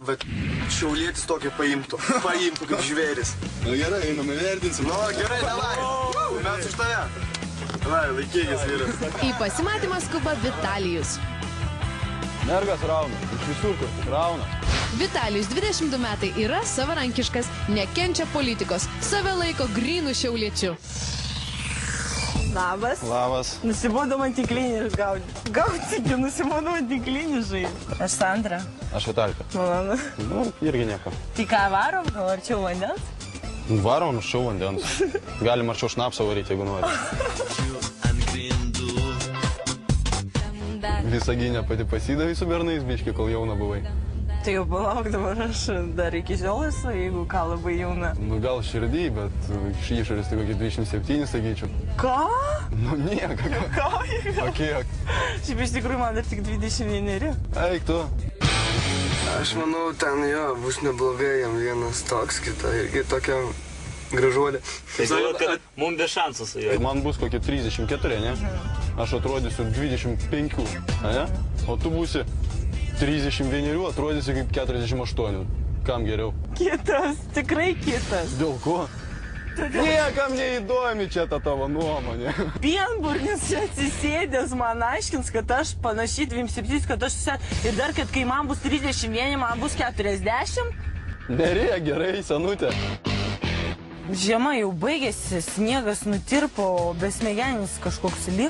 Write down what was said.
Bet šiaulietis tokį paimtų kaip žvėris. Na gerai, einam įvertinsim. Nu, gerai, davai. Mes už tave. Davai, laikykis, vyras. Į pasimatymą skuba Vitalijus. Nergas rauna, iš visur kur tik rauna. Vitalijus 22 metai yra savarankiškas, nekenčia politikos, save laiko grynų šiauliečių. Labas. Labas. Nusibodo man tiklinį gauti. Gauti, nusibodo man tiklinį žaisti. Aš Sandra. Aš Vitalika. Malonu. Nu, irgi nieko. Tai ką varom, gal arčiau vandens? Varom arčiau vandens. Galim arčiau šnapsą varyti, jeigu nori. Visaginę pati pasidavai su bernais, biški, kol jauna buvai. Tai jau palauk, dabar aš dar iki šiol esu, jeigu ką labai jauna. Nu, gal širdį, bet iš išorės tai kokį 27, sakyčiau. Ką? Nu, nieko. Ką? O kiek? Šiaip iš tikrųjų man dar tik 21. Eik tu. Aš manau, ten jo, bus neblogai, jam vienas toks, kita irgi tokia gražuolė. Tai galvoju, kad mums be šansų su juo. Man bus kokie 34, ne? Aš atrodysiu 25, ne? O tu būsi 31, atrodysi kaip 48. Kam geriau? Kitas, tikrai kitas. Dėl ko? Niekam neįdomi čia ta tavo nuomonė. Pienburnis čia atsisėdęs man aiškins, kad aš panašiai 27, kad aš ir dar, kad kai man bus 31, man bus 40. Nerėja gerai, senutė. Žiema jau baigėsi, sniegas nutirpo, besmegenis kažkoks liko.